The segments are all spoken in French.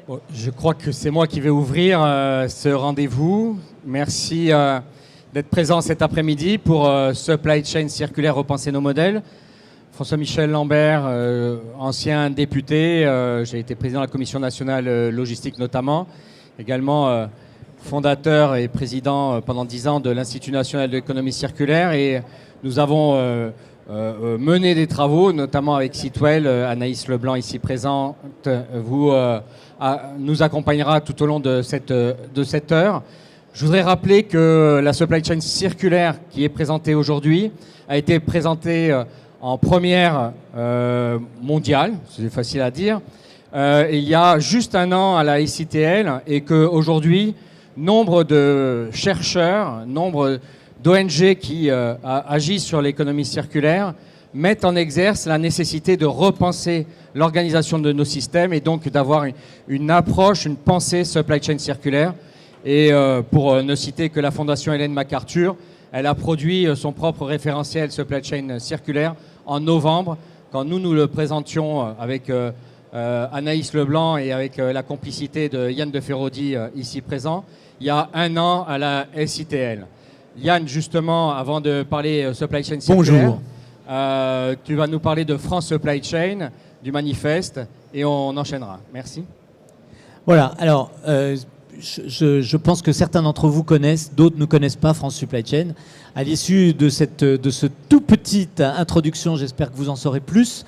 Bon, je crois que c'est moi qui vais ouvrir ce rendez-vous. Merci d'être présent cet après-midi pour Supply Chain Circulaire, repenser nos modèles. François-Michel Lambert, ancien député, j'ai été président de la Commission nationale logistique notamment, également fondateur et président pendant 10 ans de l'Institut national de l'économie circulaire, et nous avons mené des travaux, notamment avec Sitwell. Anaïs Leblanc, ici présente, nous accompagnera tout au long de cette heure. Je voudrais rappeler que la supply chain circulaire qui est présentée aujourd'hui a été présentée en première mondiale, c'est facile à dire, il y a juste un an à la ICTL, et qu'aujourd'hui, nombre de chercheurs, nombre d'ONG qui agissent sur l'économie circulaire mettent en exergue la nécessité de repenser l'organisation de nos systèmes et donc d'avoir une approche, une pensée supply chain circulaire. Et pour ne citer que la Fondation Ellen MacArthur, elle a produit son propre référentiel supply chain circulaire en novembre, quand nous le présentions avec Anaïs Leblanc et avec la complicité de Yann de Ferraudy ici présent, il y a un an à la SITL. Yann, justement, avant de parler supply chain circulaire, bonjour. Tu vas nous parler de France Supply Chain, du manifeste, et on enchaînera. Merci. Voilà, alors je pense que certains d'entre vous connaissent, d'autres ne connaissent pas France Supply Chain. À l'issue de ce tout petite introduction, j'espère que vous en saurez plus.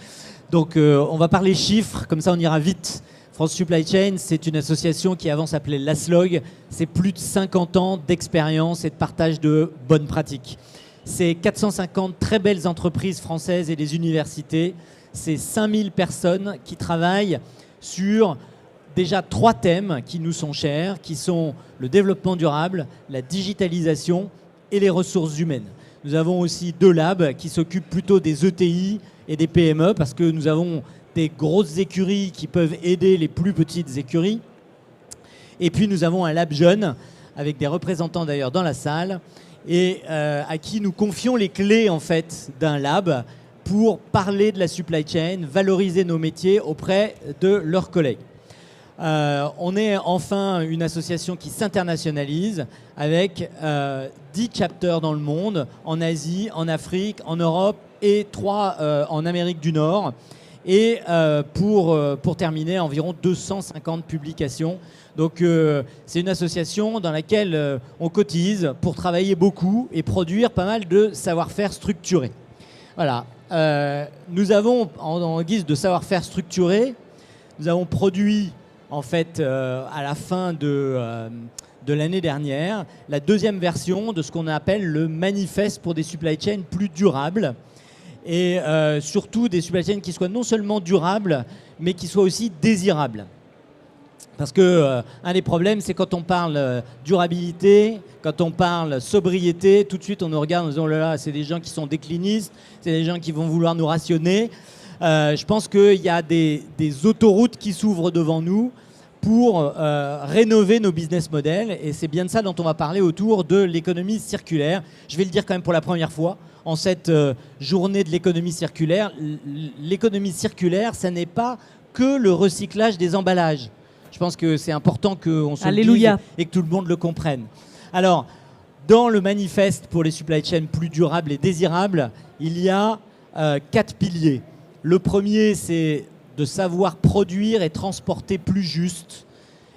Donc on va parler chiffres, comme ça on ira vite. France Supply Chain, c'est une association qui avant s'appelait l'ASLOG. C'est plus de 50 ans d'expérience et de partage de bonnes pratiques. C'est 450 très belles entreprises françaises et des universités. C'est 5000 personnes qui travaillent sur déjà 3 thèmes qui nous sont chers, qui sont le développement durable, la digitalisation et les ressources humaines. Nous avons aussi 2 labs qui s'occupent plutôt des ETI et des PME, parce que nous avons des grosses écuries qui peuvent aider les plus petites écuries. Et puis nous avons un lab jeune, avec des représentants d'ailleurs dans la salle, et à qui nous confions les clés en fait d'un lab pour parler de la supply chain, valoriser nos métiers auprès de leurs collègues. On est enfin une association qui s'internationalise avec 10 chapters dans le monde, en Asie, en Afrique, en Europe et 3 en Amérique du Nord. Et pour terminer, environ 250 publications. Donc c'est une association dans laquelle on cotise pour travailler beaucoup et produire pas mal de savoir-faire structuré. Voilà. Nous avons, en guise de savoir-faire structuré, nous avons produit en fait à la fin de l'année dernière la 2e version de ce qu'on appelle le manifeste pour des supply chains plus durables. Et surtout des supply chains qui soient non seulement durables, mais qui soient aussi désirables. Parce que un des problèmes, c'est quand on parle durabilité, quand on parle sobriété, tout de suite on nous regarde en disant « Oh là là, c'est des gens qui sont déclinistes, c'est des gens qui vont vouloir nous rationner ». Je pense qu'il y a des autoroutes qui s'ouvrent devant nous pour rénover nos business models. Et c'est bien de ça dont on va parler autour de l'économie circulaire. Je vais le dire quand même pour la première fois. En cette journée de l'économie circulaire, ça n'est pas que le recyclage des emballages. Je pense que c'est important qu'on se le dise et que tout le monde le comprenne. Alors, dans le manifeste pour les supply chains plus durables et désirables, il y a 4 piliers. Le premier, c'est de savoir produire et transporter plus juste.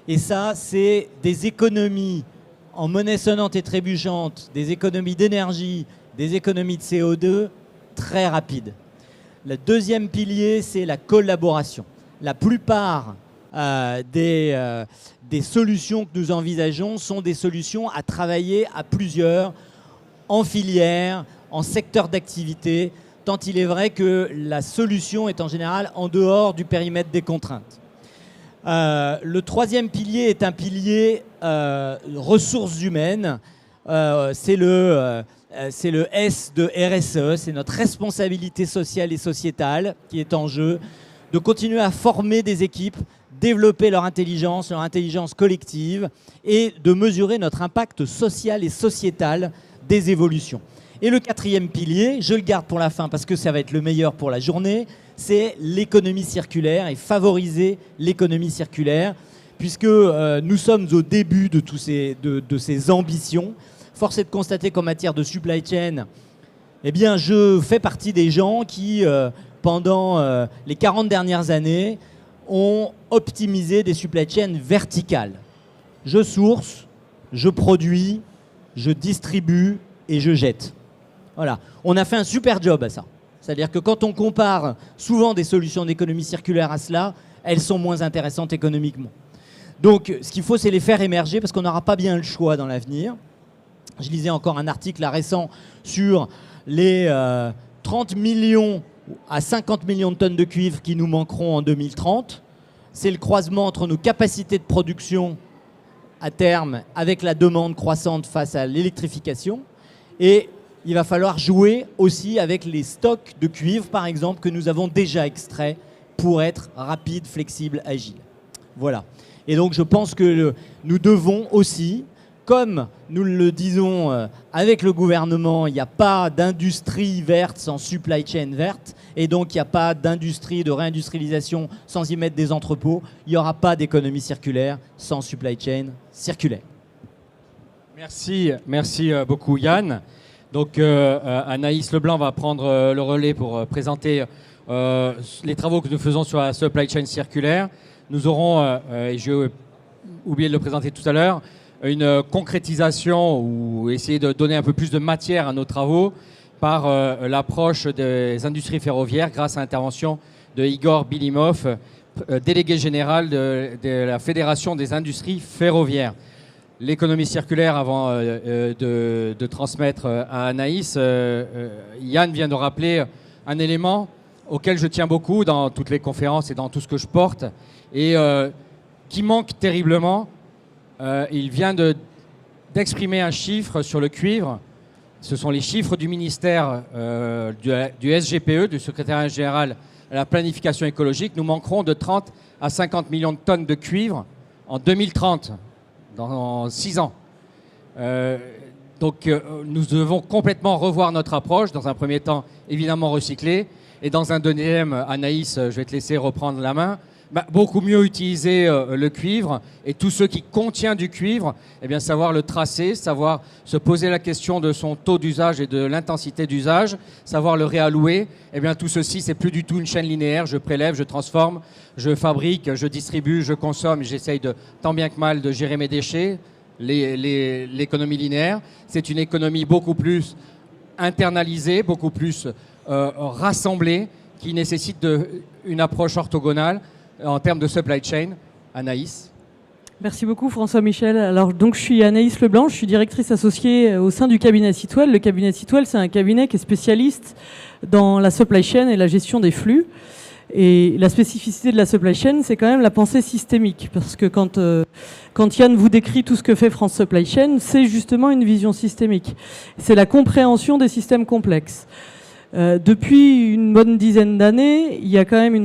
Et ça, c'est des économies en monnaie sonnante et trébuchante, des économies d'énergie, des économies de CO2 très rapides. Le deuxième pilier, c'est la collaboration. La plupart des solutions que nous envisageons sont des solutions à travailler à plusieurs, en filière, en secteur d'activité, tant il est vrai que la solution est en général en dehors du périmètre des contraintes. Le troisième pilier est un pilier ressources humaines. C'est le S de RSE, c'est notre responsabilité sociale et sociétale qui est en jeu, de continuer à former des équipes, développer leur intelligence collective et de mesurer notre impact social et sociétal des évolutions. Et le quatrième pilier, je le garde pour la fin parce que ça va être le meilleur pour la journée, c'est l'économie circulaire et favoriser l'économie circulaire. puisque nous sommes au début de ces ambitions. Force est de constater qu'en matière de supply chain, eh bien, je fais partie des gens qui, pendant les 40 dernières années, ont optimisé des supply chains verticales. Je source, je produis, je distribue et je jette. Voilà. On a fait un super job à ça. C'est-à-dire que quand on compare souvent des solutions d'économie circulaire à cela, elles sont moins intéressantes économiquement. Donc, ce qu'il faut, c'est les faire émerger parce qu'on n'aura pas bien le choix dans l'avenir. Je lisais encore un article là, récent sur les 30 millions à 50 millions de tonnes de cuivre qui nous manqueront en 2030. C'est le croisement entre nos capacités de production à terme avec la demande croissante face à l'électrification. Et il va falloir jouer aussi avec les stocks de cuivre, par exemple, que nous avons déjà extraits pour être rapides, flexibles, agiles. Voilà. Et donc, je pense que nous devons aussi, comme nous le disons avec le gouvernement, il n'y a pas d'industrie verte sans supply chain verte, et donc il n'y a pas d'industrie, de réindustrialisation sans y mettre des entrepôts. Il n'y aura pas d'économie circulaire sans supply chain circulaire. Merci beaucoup Yann. Donc Anaïs Leblanc va prendre le relais pour présenter les travaux que nous faisons sur la supply chain circulaire. Nous aurons, et j'ai oublié de le présenter tout à l'heure, une concrétisation ou essayer de donner un peu plus de matière à nos travaux par l'approche des industries ferroviaires grâce à l'intervention de Igor Bilimov, délégué général de la Fédération des industries ferroviaires. L'économie circulaire, avant de transmettre à Anaïs, Yann vient de rappeler un élément auquel je tiens beaucoup dans toutes les conférences et dans tout ce que je porte et qui manque terriblement. Il vient d'exprimer un chiffre sur le cuivre. Ce sont les chiffres du ministère du SGPE, du secrétariat général à la planification écologique. Nous manquerons de 30 à 50 millions de tonnes de cuivre en 2030, dans 6 ans. Donc nous devons complètement revoir notre approche. Dans un premier temps, évidemment recycler. Et dans un deuxième, Anaïs, je vais te laisser reprendre la main. Beaucoup mieux utiliser le cuivre et tout ce qui contient du cuivre, eh bien, savoir le tracer, savoir se poser la question de son taux d'usage et de l'intensité d'usage, savoir le réallouer. Eh bien, tout ceci, c'est plus du tout une chaîne linéaire. Je prélève, je transforme, je fabrique, je distribue, je consomme. J'essaye tant bien que mal de gérer mes déchets. L'économie linéaire, c'est une économie beaucoup plus internalisée, beaucoup plus rassemblée, qui nécessite une approche orthogonale en termes de supply chain. Anaïs. Merci beaucoup François Michel. Alors donc je suis Anaïs Leblanc, je suis directrice associée au sein du cabinet Sitwell. Le cabinet Sitwell, c'est un cabinet qui est spécialiste dans la supply chain et la gestion des flux. Et la spécificité de la supply chain, c'est quand même la pensée systémique. Parce que quand Yann vous décrit tout ce que fait France Supply Chain, c'est justement une vision systémique. C'est la compréhension des systèmes complexes. Depuis une bonne dizaine d'années, il y a quand même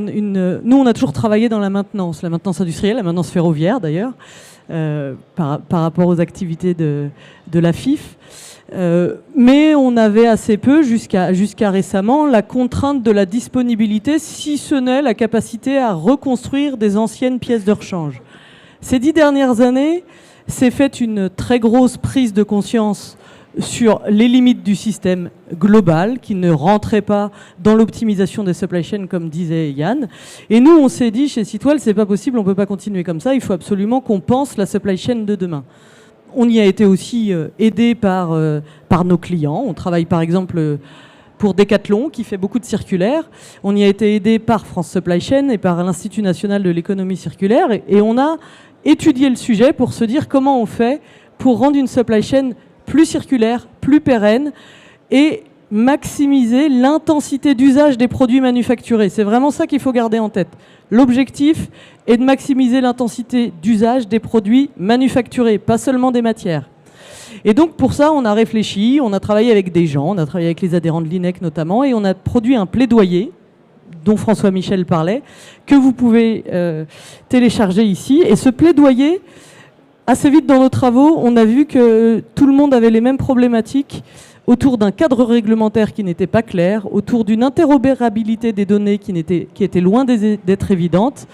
Nous, on a toujours travaillé dans la maintenance industrielle, la maintenance ferroviaire d'ailleurs, par rapport aux activités de la FIF. Mais on avait assez peu, jusqu'à récemment, la contrainte de la disponibilité, si ce n'est la capacité à reconstruire des anciennes pièces de rechange. Ces 10 dernières années, s'est faite une très grosse prise de conscience sur les limites du système global qui ne rentrait pas dans l'optimisation des supply chains comme disait Yann. Et nous, on s'est dit chez Sitwell, c'est pas possible, on peut pas continuer comme ça, il faut absolument qu'on pense la supply chain de demain. On y a été aussi aidé par nos clients. On travaille par exemple pour Decathlon qui fait beaucoup de circulaires. On y a été aidé par France Supply Chain et par l'Institut national de l'économie circulaire. Et on a étudié le sujet pour se dire comment on fait pour rendre une supply chain plus circulaire, plus pérenne et maximiser l'intensité d'usage des produits manufacturés. C'est vraiment ça qu'il faut garder en tête. L'objectif est de maximiser l'intensité d'usage des produits manufacturés, pas seulement des matières. Et donc pour ça, on a réfléchi, on a travaillé avec des gens, on a travaillé avec les adhérents de l'INEC notamment, et on a produit un plaidoyer dont François Michel parlait, que vous pouvez télécharger ici. Et ce plaidoyer, assez vite dans nos travaux, on a vu que tout le monde avait les mêmes problématiques autour d'un cadre réglementaire qui n'était pas clair, autour d'une interopérabilité des données qui était loin d'être évidente.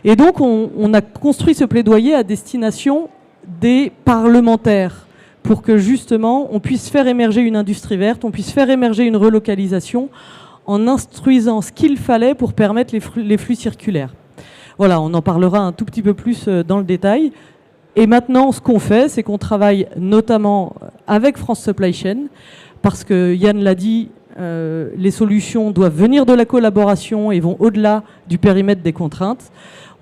Et donc, on a construit ce plaidoyer à destination des parlementaires pour que, justement, on puisse faire émerger une industrie verte, on puisse faire émerger une relocalisation en instruisant ce qu'il fallait pour permettre les flux circulaires. Voilà, on en parlera un tout petit peu plus dans le détail. Et maintenant, ce qu'on fait, c'est qu'on travaille notamment avec France Supply Chain, parce que Yann l'a dit, les solutions doivent venir de la collaboration et vont au-delà du périmètre des contraintes.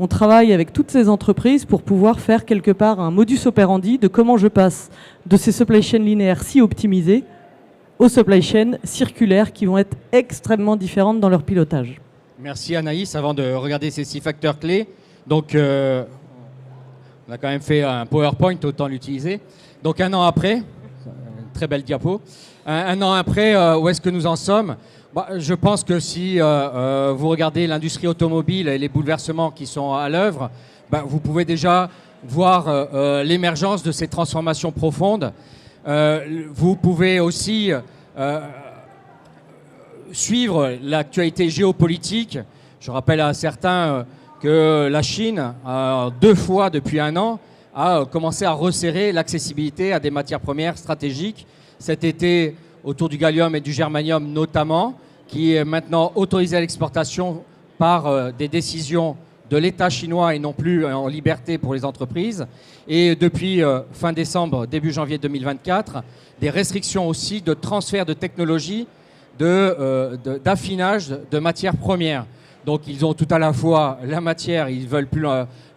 On travaille avec toutes ces entreprises pour pouvoir faire quelque part un modus operandi de comment je passe de ces supply chains linéaires si optimisées aux supply chains circulaires qui vont être extrêmement différentes dans leur pilotage. Merci Anaïs. Avant de regarder ces 6 facteurs clés, donc on a quand même fait un PowerPoint, autant l'utiliser. Donc un an après, très belle diapo, un an après, où est-ce que nous en sommes? Je pense que si vous regardez l'industrie automobile et les bouleversements qui sont à l'œuvre, vous pouvez déjà voir l'émergence de ces transformations profondes. Vous pouvez aussi suivre l'actualité géopolitique. Je rappelle à certains que la Chine, 2 fois depuis un an, a commencé à resserrer l'accessibilité à des matières premières stratégiques. Cet été, autour du gallium et du germanium notamment, qui est maintenant autorisé à l'exportation par des décisions de l'État chinois et non plus en liberté pour les entreprises. Et depuis fin décembre, début janvier 2024, des restrictions aussi de transfert de technologie, d'affinage de matières premières. Donc ils ont tout à la fois la matière, ils ne veulent plus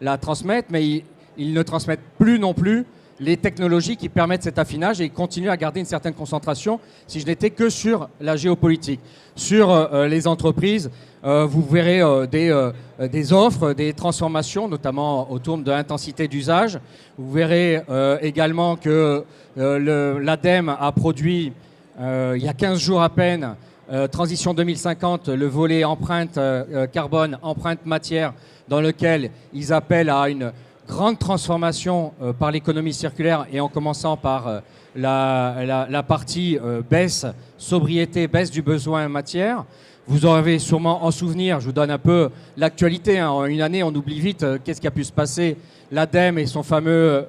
la transmettre, mais ils ne transmettent plus non plus les technologies qui permettent cet affinage et ils continuent à garder une certaine concentration si je n'étais que sur la géopolitique. Sur les entreprises, vous verrez des offres, des transformations, notamment autour de l'intensité d'usage. Vous verrez également que l'ADEME a produit, il y a 15 jours à peine, Transition 2050, le volet empreinte carbone, empreinte matière, dans lequel ils appellent à une grande transformation par l'économie circulaire et en commençant par la partie baisse, sobriété, baisse du besoin en matière. Vous aurez sûrement en souvenir, je vous donne un peu l'actualité, hein, en une année on oublie vite qu'est-ce qui a pu se passer, l'ADEME et son fameux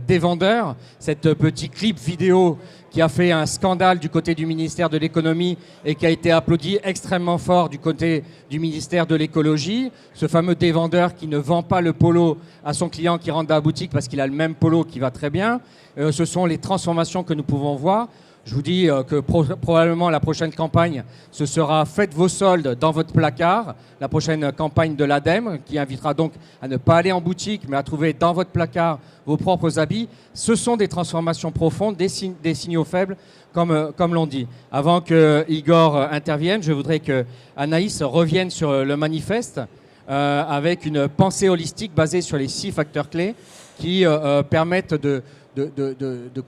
dévendeur, cette petit clip vidéo qui a fait un scandale du côté du ministère de l'économie et qui a été applaudi extrêmement fort du côté du ministère de l'écologie. Ce fameux dévendeur qui ne vend pas le polo à son client qui rentre dans la boutique parce qu'il a le même polo qui va très bien. Ce sont les transformations que nous pouvons voir. Je vous dis que probablement la prochaine campagne, ce sera « Faites vos soldes dans votre placard », la prochaine campagne de l'ADEME, qui invitera donc à ne pas aller en boutique, mais à trouver dans votre placard vos propres habits. Ce sont des transformations profondes, des signaux faibles, comme l'on dit. Avant que Igor intervienne, je voudrais que Anaïs revienne sur le manifeste avec une pensée holistique basée sur les 6 facteurs clés qui permettent de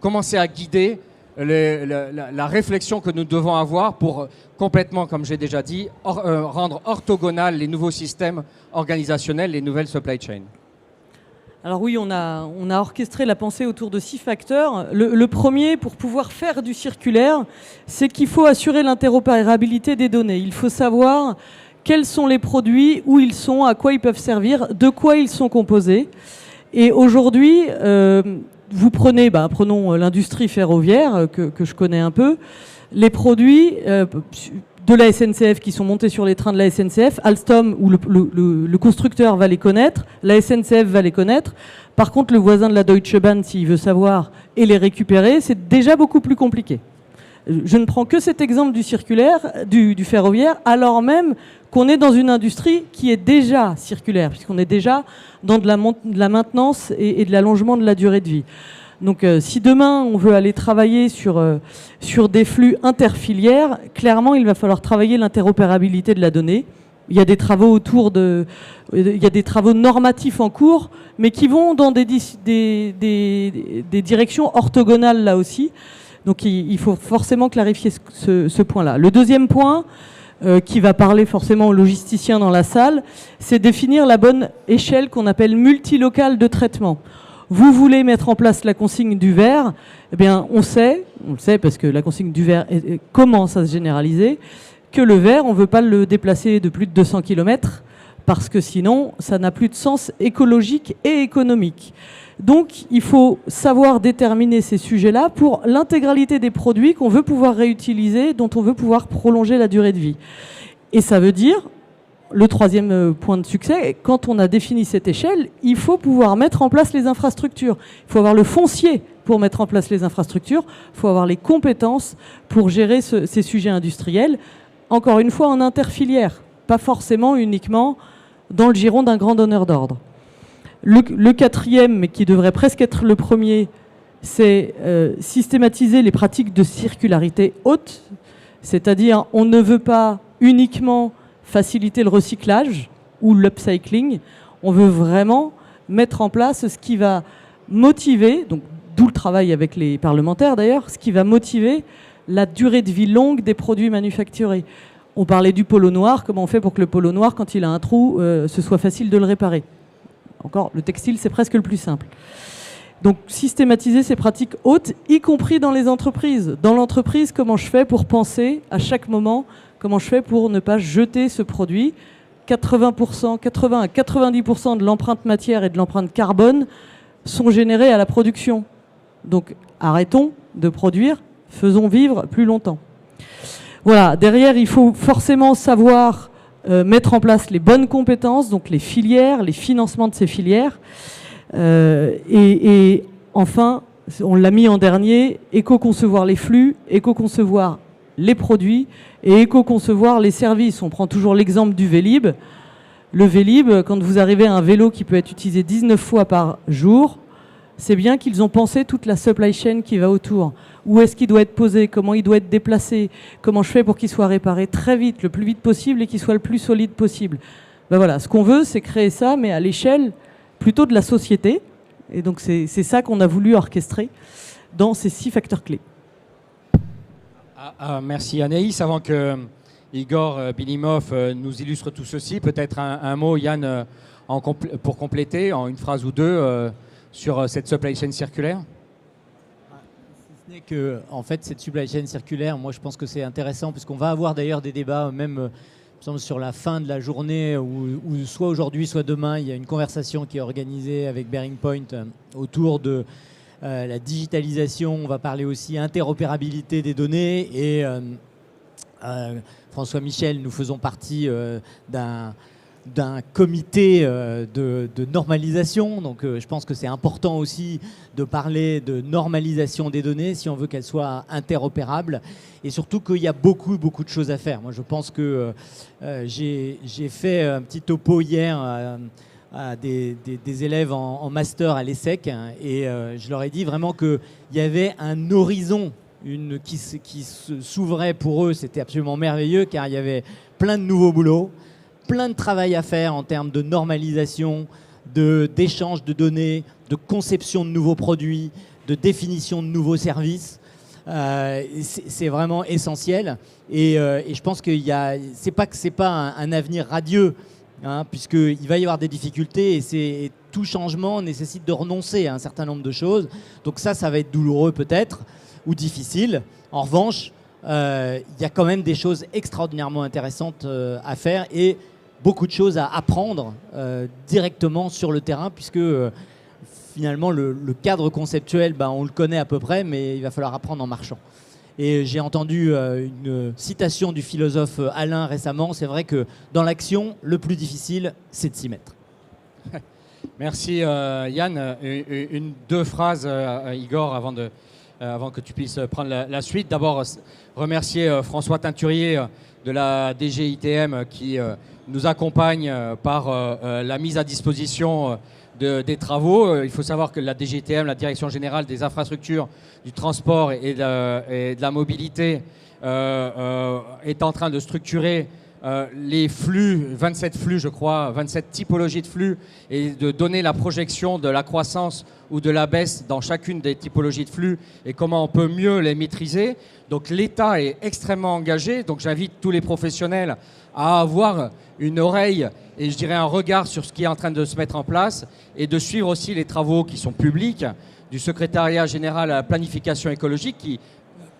commencer à guider la réflexion que nous devons avoir pour complètement, comme j'ai déjà dit, rendre orthogonal les nouveaux systèmes organisationnels, les nouvelles supply chains. Alors oui, on a orchestré la pensée autour de 6 facteurs. Le premier, pour pouvoir faire du circulaire, c'est qu'il faut assurer l'interopérabilité des données. Il faut savoir quels sont les produits, où ils sont, à quoi ils peuvent servir, de quoi ils sont composés. Et aujourd'hui, vous prenez, prenons l'industrie ferroviaire que je connais un peu, les produits de la SNCF qui sont montés sur les trains de la SNCF, Alstom ou le constructeur va les connaître, la SNCF va les connaître. Par contre, le voisin de la Deutsche Bahn, s'il veut savoir et les récupérer, c'est déjà beaucoup plus compliqué. Je ne prends que cet exemple du circulaire, du ferroviaire, alors même qu'on est dans une industrie qui est déjà circulaire, puisqu'on est déjà dans de la maintenance et de l'allongement de la durée de vie. Donc si demain on veut aller travailler sur des flux interfilières, clairement il va falloir travailler l'interopérabilité de la donnée. Il y a des travaux il y a des travaux normatifs en cours, mais qui vont dans des directions orthogonales là aussi. Donc il faut forcément clarifier ce point-là. Le deuxième point, qui va parler forcément aux logisticiens dans la salle, c'est définir la bonne échelle qu'on appelle multilocale de traitement. Vous voulez mettre en place la consigne du verre, eh bien on le sait parce que la consigne du verre commence à se généraliser, que le verre, on ne veut pas le déplacer de plus de 200 km parce que sinon, ça n'a plus de sens écologique et économique. Donc, il faut savoir déterminer ces sujets-là pour l'intégralité des produits qu'on veut pouvoir réutiliser, dont on veut pouvoir prolonger la durée de vie. Et ça veut dire, le troisième point de succès, quand on a défini cette échelle, il faut pouvoir mettre en place les infrastructures. Il faut avoir le foncier pour mettre en place les infrastructures. Il faut avoir les compétences pour gérer ces sujets industriels. Encore une fois, en interfilière, pas forcément uniquement dans le giron d'un grand donneur d'ordre. Le quatrième, mais qui devrait presque être le premier, c'est systématiser les pratiques de circularité haute. C'est-à-dire, on ne veut pas uniquement faciliter le recyclage ou l'upcycling. On veut vraiment mettre en place ce qui va motiver, donc d'où le travail avec les parlementaires d'ailleurs, ce qui va motiver la durée de vie longue des produits manufacturés. On parlait du polo noir, comment on fait pour que le polo noir, quand il a un trou, ce soit facile de le réparer. Encore, le textile, c'est presque le plus simple. Donc, systématiser ces pratiques hautes, y compris dans les entreprises. Dans l'entreprise, comment je fais pour penser à chaque moment, comment je fais pour ne pas jeter ce produit. 80 à 90% de l'empreinte matière et de l'empreinte carbone sont générées à la production. Donc, arrêtons de produire, faisons vivre plus longtemps. Voilà, derrière, il faut forcément savoir mettre en place les bonnes compétences, donc les filières, les financements de ces filières. Et enfin, on l'a mis en dernier, éco-concevoir les flux, éco-concevoir les produits et éco-concevoir les services. On prend toujours l'exemple du Vélib. Le Vélib, quand vous arrivez à un vélo qui peut être utilisé 19 fois par jour, c'est bien qu'ils ont pensé toute la supply chain qui va autour. Où est-ce qu'il doit être posé, comment il doit être déplacé, comment je fais pour qu'il soit réparé très vite, le plus vite possible et qu'il soit le plus solide possible. Ben voilà, ce qu'on veut, c'est créer ça, mais à l'échelle plutôt de la société. Et donc c'est ça qu'on a voulu orchestrer dans ces 6 facteurs clés. Merci Anaïs. Avant que Igor Bilimov nous illustre tout ceci, peut-être un mot, Yann, pour compléter, en une phrase ou deux, sur cette supply chain circulaire. Ce n'est que, en fait, cette supply chain circulaire, moi je pense que c'est intéressant, puisqu'on va avoir d'ailleurs des débats, même sur la fin de la journée, ou soit aujourd'hui, soit demain, il y a une conversation qui est organisée avec Bearing Point autour de la digitalisation. On va parler aussi interopérabilité des données. Et François Michel, nous faisons partie d'un comité de normalisation. Donc je pense que c'est important aussi de parler de normalisation des données si on veut qu'elles soient interopérables. Et surtout qu'il y a beaucoup de choses à faire. Moi je pense que j'ai fait un petit topo hier à des élèves en master à l'ESSEC, et je leur ai dit vraiment qu'il y avait un horizon qui s'ouvrait pour eux. C'était absolument merveilleux car il y avait plein de nouveaux boulots, plein de travail à faire en termes de normalisation, d'échange de données, de conception de nouveaux produits, de définition de nouveaux services. C'est vraiment essentiel. Et je pense que c'est pas un avenir radieux, hein, puisqu'il va y avoir des difficultés et tout changement nécessite de renoncer à un certain nombre de choses. Donc ça va être douloureux peut-être ou difficile. En revanche, il y a quand même des choses extraordinairement intéressantes à faire et beaucoup de choses à apprendre directement sur le terrain, puisque finalement le cadre conceptuel, on le connaît à peu près, mais il va falloir apprendre en marchant. Et j'ai entendu une citation du philosophe Alain récemment. C'est vrai que dans l'action, le plus difficile, c'est de s'y mettre. Merci Yann. Deux phrases, Igor, avant que tu puisses prendre la suite. D'abord, remercier François Teinturier de la DGITM qui nous accompagne par la mise à disposition des travaux. Il faut savoir que la DGITM, la Direction Générale des Infrastructures, du Transport et de la Mobilité, est en train de structurer les flux, 27 flux je crois, 27 typologies de flux, et de donner la projection de la croissance ou de la baisse dans chacune des typologies de flux et comment on peut mieux les maîtriser. Donc l'État est extrêmement engagé, donc j'invite tous les professionnels à avoir une oreille et je dirais un regard sur ce qui est en train de se mettre en place et de suivre aussi les travaux qui sont publics du secrétariat général à la planification écologique qui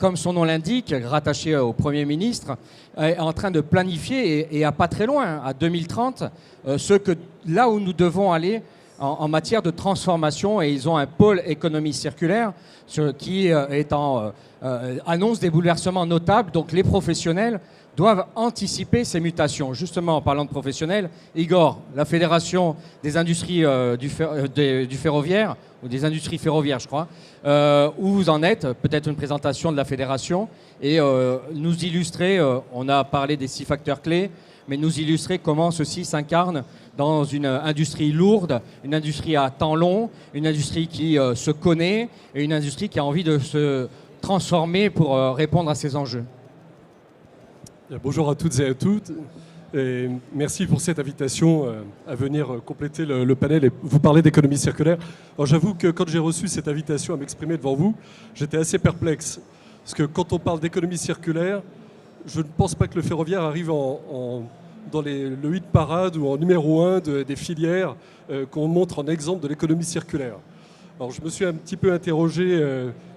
comme son nom l'indique, rattaché au Premier ministre, est en train de planifier, et à pas très loin, à 2030, là où nous devons aller en matière de transformation. Et ils ont un pôle économie circulaire qui annonce des bouleversements notables. Donc les professionnels doivent anticiper ces mutations. Justement, en parlant de professionnels, Igor, la Fédération des industries du ferroviaire, ou des industries ferroviaires, je crois, où vous en êtes, peut-être une présentation de la fédération, et nous illustrer, on a parlé des 6 facteurs clés, mais nous illustrer comment ceci s'incarne dans une industrie lourde, une industrie à temps long, une industrie qui se connaît, et une industrie qui a envie de se transformer pour répondre à ces enjeux. Bonjour à toutes et à tous. Et merci pour cette invitation à venir compléter le panel et vous parler d'économie circulaire. Alors j'avoue que quand j'ai reçu cette invitation à m'exprimer devant vous, j'étais assez perplexe. Parce que quand on parle d'économie circulaire, je ne pense pas que le ferroviaire arrive dans le hit parade ou en numéro 1 des filières qu'on montre en exemple de l'économie circulaire. Alors je me suis un petit peu interrogé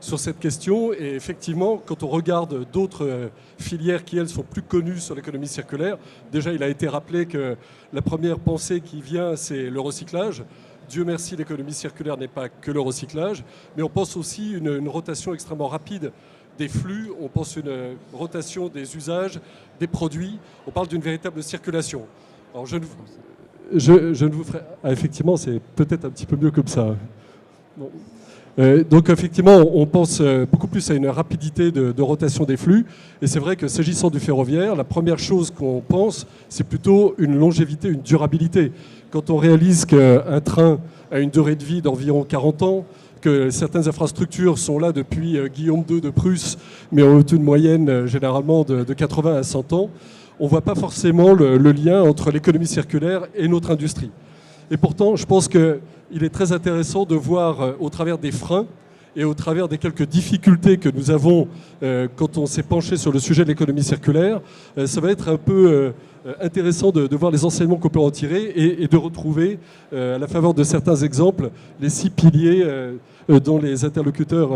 sur cette question et effectivement, quand on regarde d'autres filières qui, elles, sont plus connues sur l'économie circulaire, déjà il a été rappelé que la première pensée qui vient, c'est le recyclage. Dieu merci, l'économie circulaire n'est pas que le recyclage, mais on pense aussi une rotation extrêmement rapide des flux, on pense une rotation des usages, des produits, on parle d'une véritable circulation. Alors je ne vous ferai... Ah, effectivement, c'est peut-être un petit peu mieux comme ça. Bon. Donc effectivement, on pense beaucoup plus à une rapidité de rotation des flux. Et c'est vrai que s'agissant du ferroviaire, la première chose qu'on pense, c'est plutôt une longévité, une durabilité. Quand on réalise qu'un train a une durée de vie d'environ 40 ans, que certaines infrastructures sont là depuis Guillaume II de Prusse, mais ont une moyenne généralement de 80 à 100 ans, on ne voit pas forcément le lien entre l'économie circulaire et notre industrie. Et pourtant, je pense qu'il est très intéressant de voir au travers des freins et au travers des quelques difficultés que nous avons quand on s'est penché sur le sujet de l'économie circulaire, ça va être un peu intéressant de voir les enseignements qu'on peut en tirer et de retrouver, à la faveur de certains exemples, les 6 piliers dont les interlocuteurs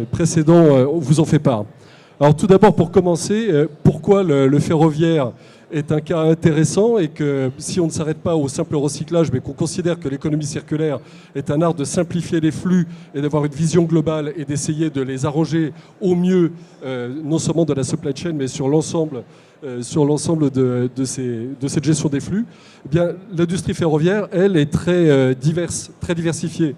précédents vous ont fait part. Alors tout d'abord, pour commencer, pourquoi le ferroviaire est un cas intéressant et que si on ne s'arrête pas au simple recyclage, mais qu'on considère que l'économie circulaire est un art de simplifier les flux et d'avoir une vision globale et d'essayer de les arranger au mieux, non seulement de la supply chain, mais sur l'ensemble de cette gestion des flux, eh bien, l'industrie ferroviaire, elle, est très diverse, très diversifiée.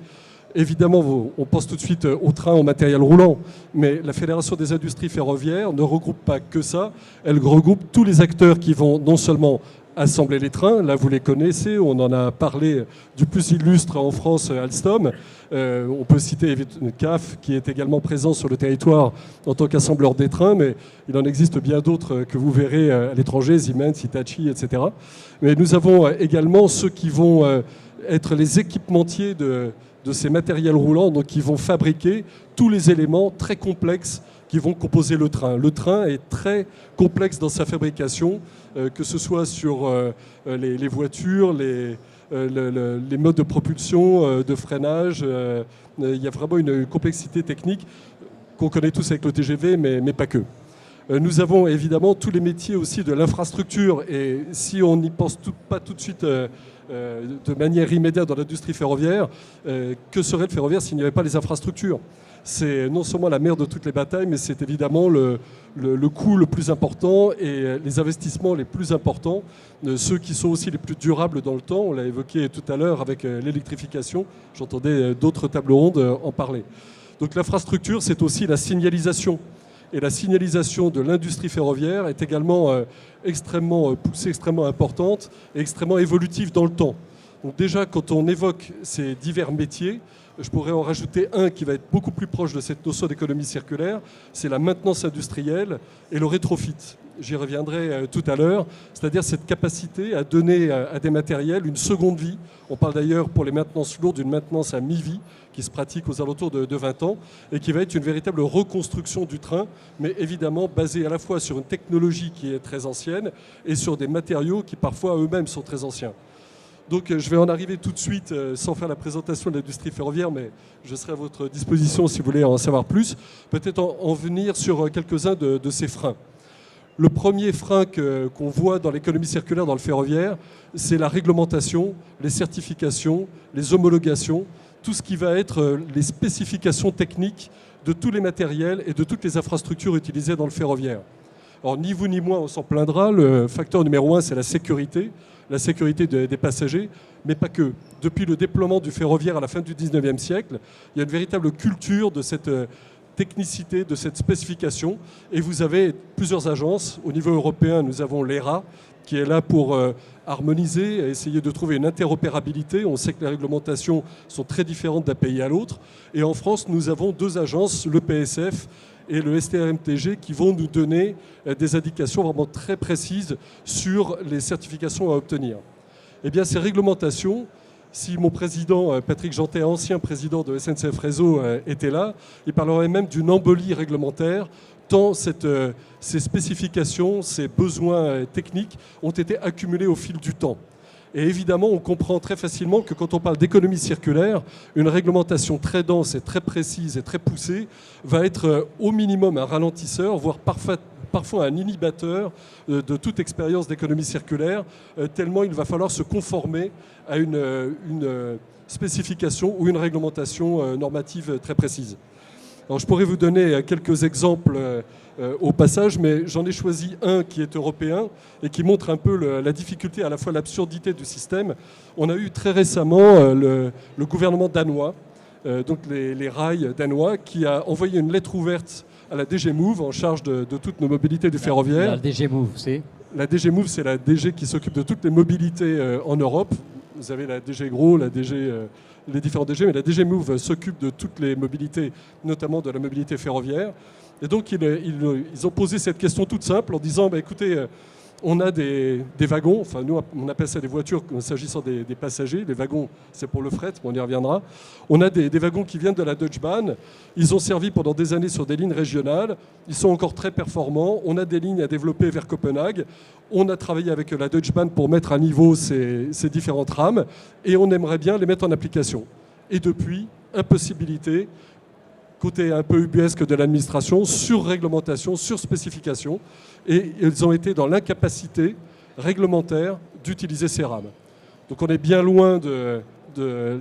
Évidemment, on pense tout de suite au train, au matériel roulant, mais la Fédération des industries ferroviaires ne regroupe pas que ça, elle regroupe tous les acteurs qui vont non seulement assembler les trains, là vous les connaissez, on en a parlé du plus illustre en France, Alstom, on peut citer CAF qui est également présent sur le territoire en tant qu'assembleur des trains, mais il en existe bien d'autres que vous verrez à l'étranger, Siemens, Hitachi, etc. Mais nous avons également ceux qui vont être les équipementiers de ces matériels roulants, donc qui vont fabriquer tous les éléments très complexes qui vont composer le train. Le train est très complexe dans sa fabrication, que ce soit sur les voitures, les modes de propulsion, de freinage. Il y a vraiment une complexité technique qu'on connaît tous avec le TGV, mais pas que. Nous avons évidemment tous les métiers aussi de l'infrastructure, et si on n'y pense pas tout de suite de manière immédiate dans l'industrie ferroviaire, que serait le ferroviaire s'il n'y avait pas les infrastructures ? C'est non seulement la mère de toutes les batailles, mais c'est évidemment le coût le plus important et les investissements les plus importants, ceux qui sont aussi les plus durables dans le temps. On l'a évoqué tout à l'heure avec l'électrification, j'entendais d'autres tables rondes en parler. Donc l'infrastructure, c'est aussi la signalisation. Et la signalisation de l'industrie ferroviaire est également extrêmement poussée, extrêmement importante et extrêmement évolutive dans le temps. Donc déjà, quand on évoque ces divers métiers, je pourrais en rajouter un qui va être beaucoup plus proche de cette notion d'économie circulaire, c'est la maintenance industrielle et le rétrofit. J'y reviendrai tout à l'heure, c'est-à-dire cette capacité à donner à des matériels une seconde vie. On parle d'ailleurs pour les maintenances lourdes d'une maintenance à mi-vie qui se pratique aux alentours de 20 ans et qui va être une véritable reconstruction du train, mais évidemment basée à la fois sur une technologie qui est très ancienne et sur des matériaux qui parfois eux-mêmes sont très anciens. Donc je vais en arriver tout de suite, sans faire la présentation de l'industrie ferroviaire, mais je serai à votre disposition si vous voulez en savoir plus. Peut-être en venir sur quelques-uns de ces freins. Le premier frein qu'on voit dans l'économie circulaire dans le ferroviaire, c'est la réglementation, les certifications, les homologations, tout ce qui va être les spécifications techniques de tous les matériels et de toutes les infrastructures utilisées dans le ferroviaire. Alors ni vous ni moi on s'en plaindra, le facteur numéro 1 c'est la sécurité des passagers, mais pas que. Depuis le déploiement du ferroviaire à la fin du 19e siècle, il y a une véritable culture de cette technicité, de cette spécification, et vous avez plusieurs agences. Au niveau européen, nous avons l'ERA, qui est là pour harmoniser, essayer de trouver une interopérabilité. On sait que les réglementations sont très différentes d'un pays à l'autre. Et en France, nous avons deux agences, le PSF et le STRMTG, qui vont nous donner des indications vraiment très précises sur les certifications à obtenir. Eh bien, ces réglementations, si mon président Patrick Jeantet, ancien président de SNCF Réseau, était là, il parlerait même d'une embolie réglementaire, tant ces spécifications, ces besoins techniques ont été accumulés au fil du temps. Et évidemment, on comprend très facilement que quand on parle d'économie circulaire, une réglementation très dense et très précise et très poussée va être au minimum un ralentisseur, voire parfois un inhibiteur de toute expérience d'économie circulaire, tellement il va falloir se conformer à une spécification ou une réglementation normative très précise. Alors, je pourrais vous donner quelques exemples au passage, mais j'en ai choisi un qui est européen et qui montre un peu la difficulté, à la fois l'absurdité du système. On a eu très récemment le gouvernement danois, donc les rails danois, qui a envoyé une lettre ouverte à la DG Move en charge de toutes nos mobilités du ferroviaire. La DG Move, c'est La DG Move, c'est la DG qui s'occupe de toutes les mobilités en Europe. Vous avez la DG Gros, les différents DG, mais la DG Move s'occupe de toutes les mobilités, notamment de la mobilité ferroviaire. Et donc, ils ont posé cette question toute simple en disant, écoutez, on a des wagons, enfin nous on appelle ça des voitures s'agissant des passagers, les wagons c'est pour le fret, on y reviendra. On a des wagons qui viennent de la Deutsche Bahn, ils ont servi pendant des années sur des lignes régionales, ils sont encore très performants, on a des lignes à développer vers Copenhague, on a travaillé avec la Deutsche Bahn pour mettre à niveau ces différentes rames et on aimerait bien les mettre en application. Et depuis, impossibilité, côté un peu ubuesque de l'administration, sur réglementation, sur spécification, et ils ont été dans l'incapacité réglementaire d'utiliser ces rames. Donc on est bien loin de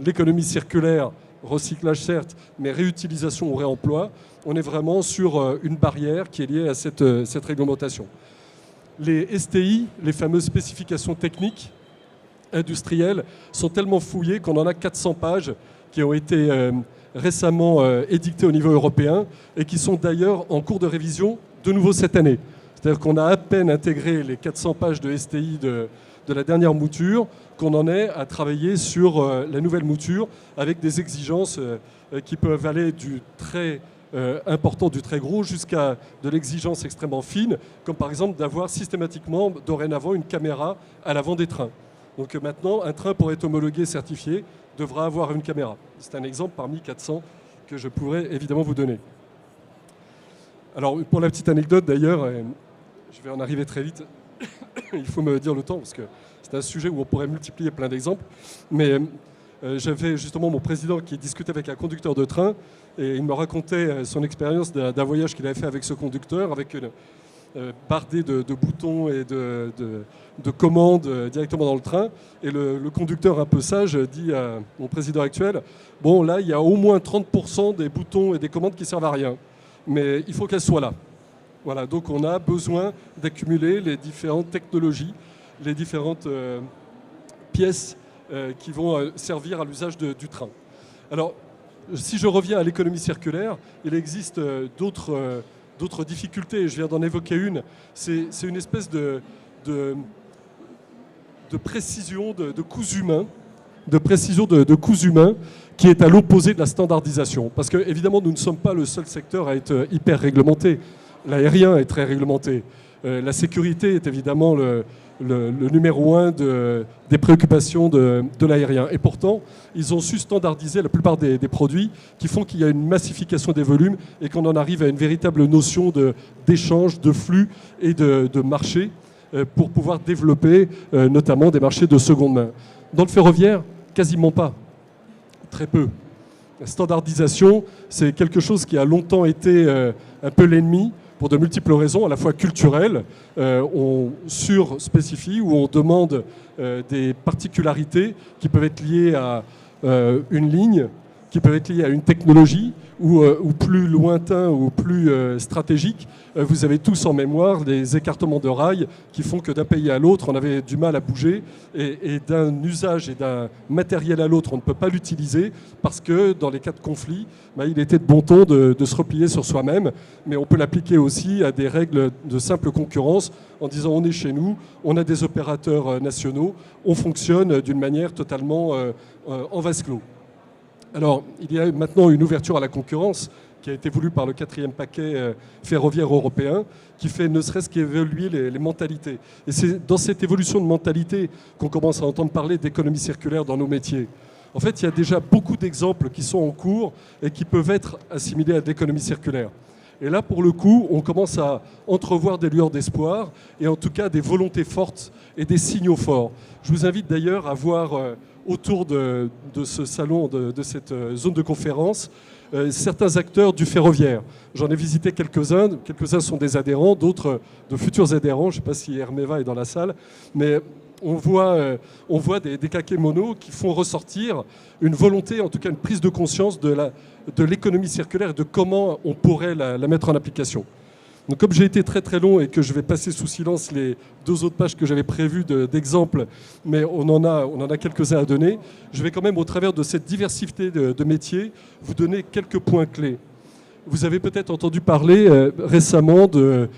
l'économie circulaire, recyclage certes, mais réutilisation ou réemploi. On est vraiment sur une barrière qui est liée à cette réglementation. Les STI, les fameuses spécifications techniques industrielles, sont tellement fouillées qu'on en a 400 pages qui ont été récemment édictées au niveau européen et qui sont d'ailleurs en cours de révision de nouveau cette année. C'est-à-dire qu'on a à peine intégré les 400 pages de STI de la dernière mouture qu'on en est à travailler sur la nouvelle mouture avec des exigences qui peuvent aller du très important, du très gros, jusqu'à de l'exigence extrêmement fine, comme par exemple d'avoir systématiquement dorénavant une caméra à l'avant des trains. Donc maintenant, un train pour être homologué, certifié, devra avoir une caméra. C'est un exemple parmi 400 que je pourrais évidemment vous donner. Alors pour la petite anecdote d'ailleurs, je vais en arriver très vite, il faut me dire le temps parce que c'est un sujet où on pourrait multiplier plein d'exemples, mais j'avais justement mon président qui discutait avec un conducteur de train et il me racontait son expérience d'un voyage qu'il avait fait avec ce conducteur, avec une bardé de boutons et de commandes directement dans le train. Et le conducteur un peu sage dit à mon président actuel, bon là il y a au moins 30% des boutons et des commandes qui servent à rien, mais il faut qu'elles soient là. Voilà, donc on a besoin d'accumuler les différentes technologies, les différentes pièces qui vont servir à l'usage du train. Alors, si je reviens à l'économie circulaire, il existe d'autres difficultés. Je viens d'en évoquer une. C'est une espèce de précision de coûts humains, de coûts humains qui est à l'opposé de la standardisation. Parce que, évidemment, nous ne sommes pas le seul secteur à être hyper réglementé. L'aérien est très réglementé. La sécurité est évidemment le numéro 1 des préoccupations de l'aérien. Et pourtant, ils ont su standardiser la plupart des produits qui font qu'il y a une massification des volumes et qu'on en arrive à une véritable notion d'échange, de flux et de marché pour pouvoir développer notamment des marchés de seconde main. Dans le ferroviaire, quasiment pas, très peu. La standardisation, c'est quelque chose qui a longtemps été un peu l'ennemi pour de multiples raisons, à la fois culturelles, on surspécifie ou on demande des particularités qui peuvent être liées à une ligne, qui peuvent être liées à une technologie ou plus lointain ou plus stratégique. Vous avez tous en mémoire les écartements de rails qui font que d'un pays à l'autre, on avait du mal à bouger et d'un usage et d'un matériel à l'autre, on ne peut pas l'utiliser parce que dans les cas de conflit, il était de bon ton de se replier sur soi-même, mais on peut l'appliquer aussi à des règles de simple concurrence en disant on est chez nous, on a des opérateurs nationaux, on fonctionne d'une manière totalement en vase clos. Alors, il y a maintenant une ouverture à la concurrence qui a été voulue par le 4e paquet ferroviaire européen, qui fait ne serait-ce qu'évoluer les mentalités. Et c'est dans cette évolution de mentalité qu'on commence à entendre parler d'économie circulaire dans nos métiers. En fait, il y a déjà beaucoup d'exemples qui sont en cours et qui peuvent être assimilés à de l'économie circulaire. Et là, pour le coup, on commence à entrevoir des lueurs d'espoir et en tout cas des volontés fortes et des signaux forts. Je vous invite d'ailleurs à voir autour de ce salon, de cette zone de conférence, certains acteurs du ferroviaire. J'en ai visité quelques-uns sont des adhérents, d'autres de futurs adhérents, je ne sais pas si Hermeva est dans la salle, mais on voit des kakémonos qui font ressortir une volonté, en tout cas une prise de conscience de l'économie circulaire et de comment on pourrait la mettre en application. Donc, comme j'ai été très très long et que je vais passer sous silence les 2 autres pages que j'avais prévues d'exemples, mais on en a quelques-uns à donner, je vais quand même, au travers de cette diversité de métiers, vous donner quelques points clés. Vous avez peut-être entendu parler récemment de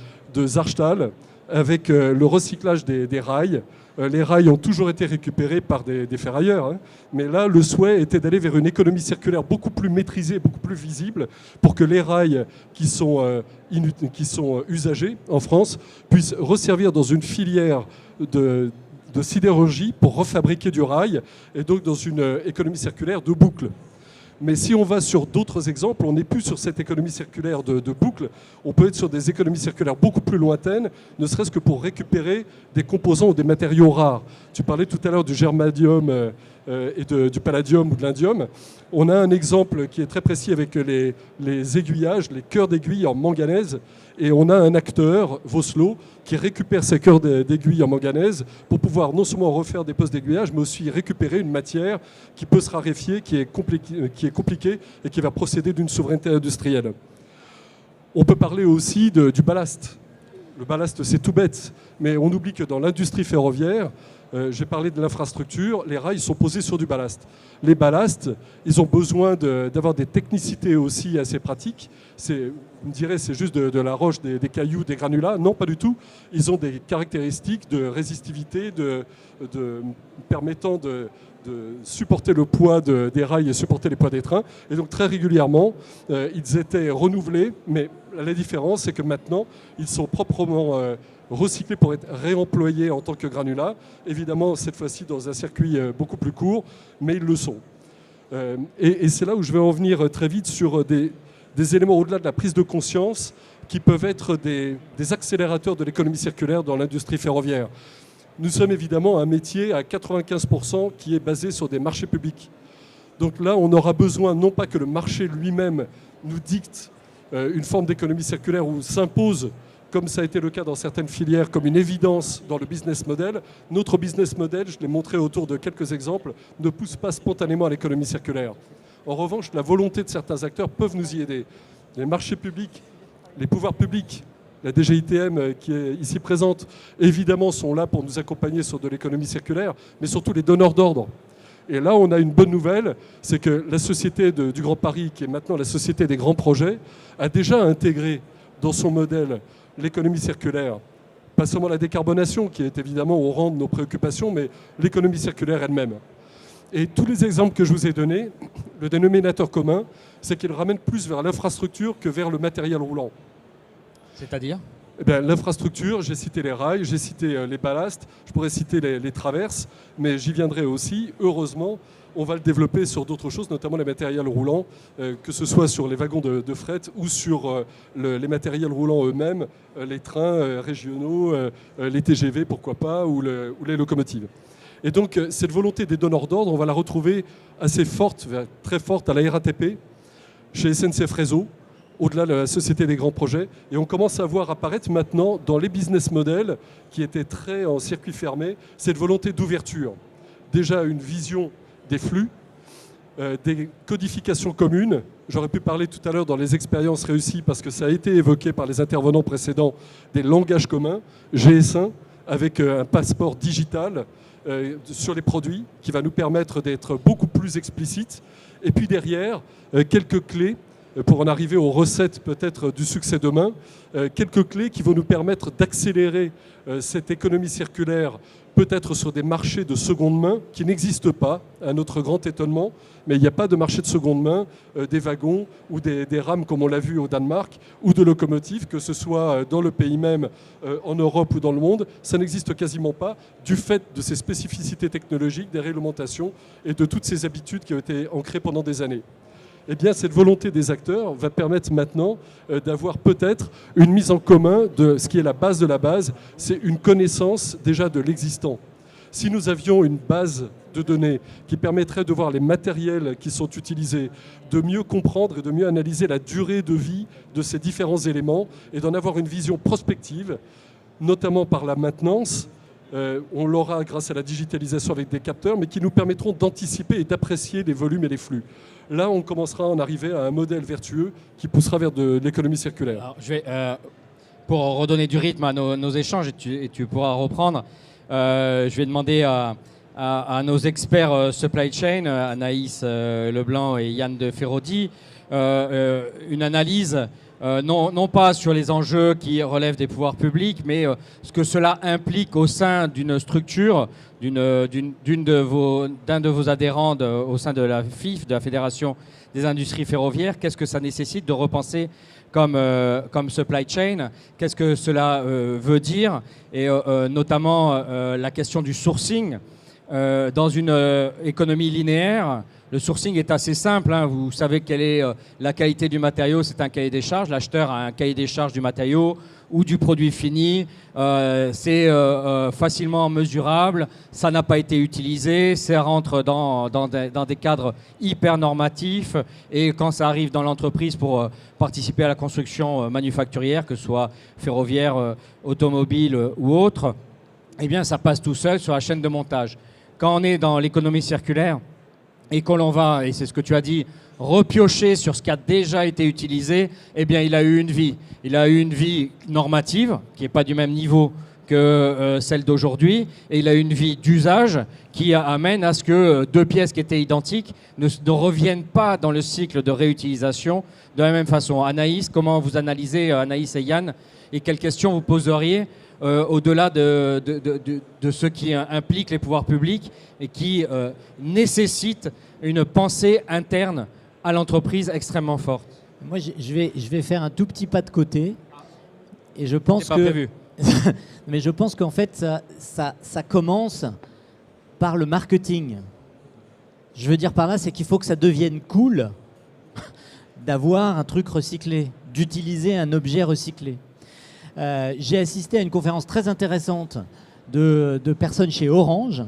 Saarstahl avec le recyclage des rails. Les rails ont toujours été récupérés par des ferrailleurs, hein, mais là, le souhait était d'aller vers une économie circulaire beaucoup plus maîtrisée, beaucoup plus visible, pour que les rails qui sont usagés en France puissent resservir dans une filière de sidérurgie pour refabriquer du rail, et donc dans une économie circulaire de boucle. Mais si on va sur d'autres exemples, on n'est plus sur cette économie circulaire de boucle, on peut être sur des économies circulaires beaucoup plus lointaines, ne serait-ce que pour récupérer des composants ou des matériaux rares. Tu parlais tout à l'heure du germanium et du palladium ou de l'indium. On a un exemple qui est très précis avec les aiguillages, les cœurs d'aiguille en manganèse, et on a un acteur, Vossloh, qui récupère ces cœurs d'aiguille en manganèse pour pouvoir non seulement refaire des postes d'aiguillage, mais aussi récupérer une matière qui peut se raréfier, qui est compliquée et qui va procéder d'une souveraineté industrielle. On peut parler aussi du ballast. Le ballast, c'est tout bête, mais on oublie que dans l'industrie ferroviaire, j'ai parlé de l'infrastructure, les rails sont posés sur du ballast. Les ballasts, ils ont besoin d'avoir des technicités aussi assez pratiques. Vous me direz, c'est juste de la roche, des cailloux, des granulats. Non, pas du tout. Ils ont des caractéristiques de résistivité, permettant de supporter le poids des rails et supporter les poids des trains. Et donc très régulièrement, ils étaient renouvelés, mais la différence, c'est que maintenant, ils sont proprement recyclés pour être réemployés en tant que granulats. Évidemment, cette fois-ci dans un circuit beaucoup plus court, mais ils le sont. Et c'est là où je vais en venir très vite sur des éléments au-delà de la prise de conscience qui peuvent être des accélérateurs de l'économie circulaire dans l'industrie ferroviaire. Nous sommes évidemment un métier à 95% qui est basé sur des marchés publics. Donc là, on aura besoin non pas que le marché lui-même nous dicte une forme d'économie circulaire ou s'impose, comme ça a été le cas dans certaines filières, comme une évidence dans le business model. Notre business model, je l'ai montré autour de quelques exemples, ne pousse pas spontanément à l'économie circulaire. En revanche, la volonté de certains acteurs peuvent nous y aider. Les marchés publics, les pouvoirs publics, la DGITM qui est ici présente, évidemment sont là pour nous accompagner sur de l'économie circulaire, mais surtout les donneurs d'ordre. Et là, on a une bonne nouvelle, c'est que la Société du Grand Paris, qui est maintenant la Société des grands projets, a déjà intégré dans son modèle l'économie circulaire. Pas seulement la décarbonation, qui est évidemment au rang de nos préoccupations, mais l'économie circulaire elle-même. Et tous les exemples que je vous ai donnés, le dénominateur commun, c'est qu'ils ramènent plus vers l'infrastructure que vers le matériel roulant. C'est-à-dire ? Eh bien, l'infrastructure, j'ai cité les rails, j'ai cité les ballasts, je pourrais citer les traverses, mais j'y viendrai aussi. Heureusement, on va le développer sur d'autres choses, notamment les matériels roulants, que ce soit sur les wagons de fret ou sur les matériels roulants eux-mêmes, les trains régionaux, les TGV, pourquoi pas, ou les locomotives. Et donc, cette volonté des donneurs d'ordre, on va la retrouver assez forte, très forte à la RATP, chez SNCF Réseau, au-delà de la Société des grands projets. Et on commence à voir apparaître maintenant dans les business models, qui étaient très en circuit fermé, cette volonté d'ouverture. Déjà une vision des flux, des codifications communes. J'aurais pu parler tout à l'heure dans les expériences réussies, parce que ça a été évoqué par les intervenants précédents, des langages communs, GS1, avec un passeport digital sur les produits, qui va nous permettre d'être beaucoup plus explicites. Et puis derrière, quelques clés, pour en arriver aux recettes peut-être du succès demain, quelques clés qui vont nous permettre d'accélérer cette économie circulaire, peut-être sur des marchés de seconde main qui n'existent pas, à notre grand étonnement, mais il n'y a pas de marché de seconde main des wagons ou des rames comme on l'a vu au Danemark, ou de locomotives, que ce soit dans le pays même, en Europe ou dans le monde, ça n'existe quasiment pas, du fait de ces spécificités technologiques, des réglementations et de toutes ces habitudes qui ont été ancrées pendant des années. Eh bien, cette volonté des acteurs va permettre maintenant d'avoir peut-être une mise en commun de ce qui est la base de la base, c'est une connaissance déjà de l'existant. Si nous avions une base de données qui permettrait de voir les matériels qui sont utilisés, de mieux comprendre et de mieux analyser la durée de vie de ces différents éléments et d'en avoir une vision prospective, notamment par la maintenance, on l'aura grâce à la digitalisation avec des capteurs, mais qui nous permettront d'anticiper et d'apprécier les volumes et les flux. Là, on commencera à en arriver à un modèle vertueux qui poussera vers de l'économie circulaire. Alors, je vais, pour redonner du rythme à nos échanges, et tu pourras reprendre, je vais demander à nos experts supply chain, Anaïs Leblanc et Yann de Ferraudy, une analyse non pas sur les enjeux qui relèvent des pouvoirs publics, mais ce que cela implique au sein d'une structure, d'un de vos adhérents au sein de la FIF, de la Fédération des industries ferroviaires. Qu'est-ce que ça nécessite de repenser comme supply chain? Qu'est-ce que cela veut dire? Et notamment la question du sourcing. Dans une économie linéaire, le sourcing est assez simple, hein. Vous savez quelle est la qualité du matériau, c'est un cahier des charges. L'acheteur a un cahier des charges du matériau ou du produit fini. C'est facilement mesurable, ça n'a pas été utilisé, ça rentre dans des cadres hyper normatifs. Et quand ça arrive dans l'entreprise pour participer à la construction manufacturière, que ce soit ferroviaire, automobile ou autre, eh bien ça passe tout seul sur la chaîne de montage. Quand on est dans l'économie circulaire et que l'on va, et c'est ce que tu as dit, repiocher sur ce qui a déjà été utilisé, eh bien il a eu une vie. Il a eu une vie normative, qui n'est pas du même niveau que celle d'aujourd'hui, et il a eu une vie d'usage qui amène à ce que deux pièces qui étaient identiques ne reviennent pas dans le cycle de réutilisation de la même façon. Anaïs, comment vous analysez, Anaïs et Yann, et quelles questions vous poseriez au-delà de ce qui implique les pouvoirs publics et qui nécessite une pensée interne à l'entreprise extrêmement forte? Moi, je vais faire un tout petit pas de côté. Et je pense pas prévu. Mais je pense qu'en fait, ça commence par le marketing. Je veux dire par là, c'est qu'il faut que ça devienne cool d'avoir un truc recyclé, d'utiliser un objet recyclé. J'ai assisté à une conférence très intéressante de personnes chez Orange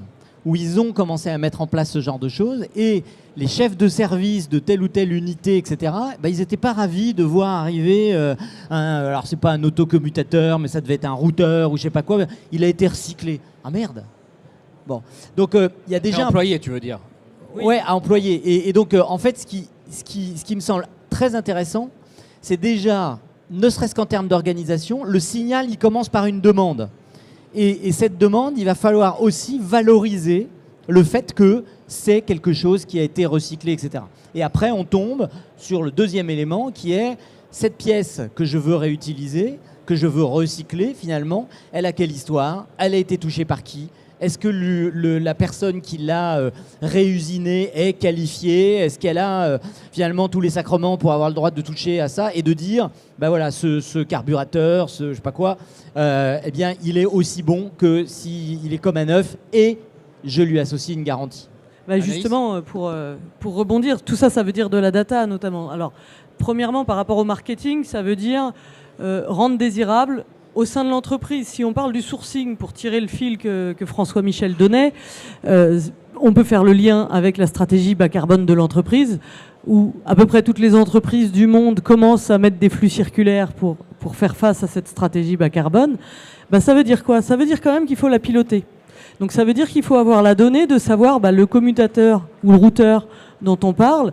où ils ont commencé à mettre en place ce genre de choses, et les chefs de service de telle ou telle unité, etc., ils n'étaient pas ravis de voir arriver alors c'est pas un autocommutateur, mais ça devait être un routeur ou je sais pas quoi, il a été recyclé. Ah merde. Bon, donc il y a déjà employé, tu veux dire? Oui. Ouais, à employer. Et donc en fait, ce qui me semble très intéressant, c'est déjà, ne serait-ce qu'en termes d'organisation, le signal, il commence par une demande. Et cette demande, il va falloir aussi valoriser le fait que c'est quelque chose qui a été recyclé, etc. Et après, on tombe sur le deuxième élément qui est cette pièce que je veux réutiliser, que je veux recycler finalement, elle a quelle histoire? Elle a été touchée par qui? Est-ce que la personne qui l'a réusiné est qualifiée? Est-ce qu'elle a finalement tous les sacrements pour avoir le droit de toucher à ça et de dire, bah voilà, ce carburateur, je sais pas quoi, eh bien, il est aussi bon que s'il est comme un neuf et je lui associe une garantie. Bah justement, pour rebondir, tout ça, ça veut dire de la data notamment. Alors, premièrement, par rapport au marketing, ça veut dire rendre désirable au sein de l'entreprise. Si on parle du sourcing, pour tirer le fil que François Michel donnait, on peut faire le lien avec la stratégie bas carbone de l'entreprise, où à peu près toutes les entreprises du monde commencent à mettre des flux circulaires pour faire face à cette stratégie bas carbone. Bah, ça veut dire quoi? Ça veut dire quand même qu'il faut la piloter. Donc ça veut dire qu'il faut avoir la donnée de savoir le commutateur ou le routeur dont on parle,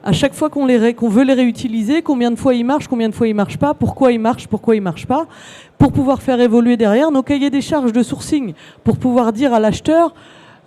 à chaque fois qu'on veut les réutiliser, combien de fois il marche, combien de fois il marche pas, pourquoi il marche pas, pour pouvoir faire évoluer derrière nos cahiers des charges de sourcing, pour pouvoir dire à l'acheteur,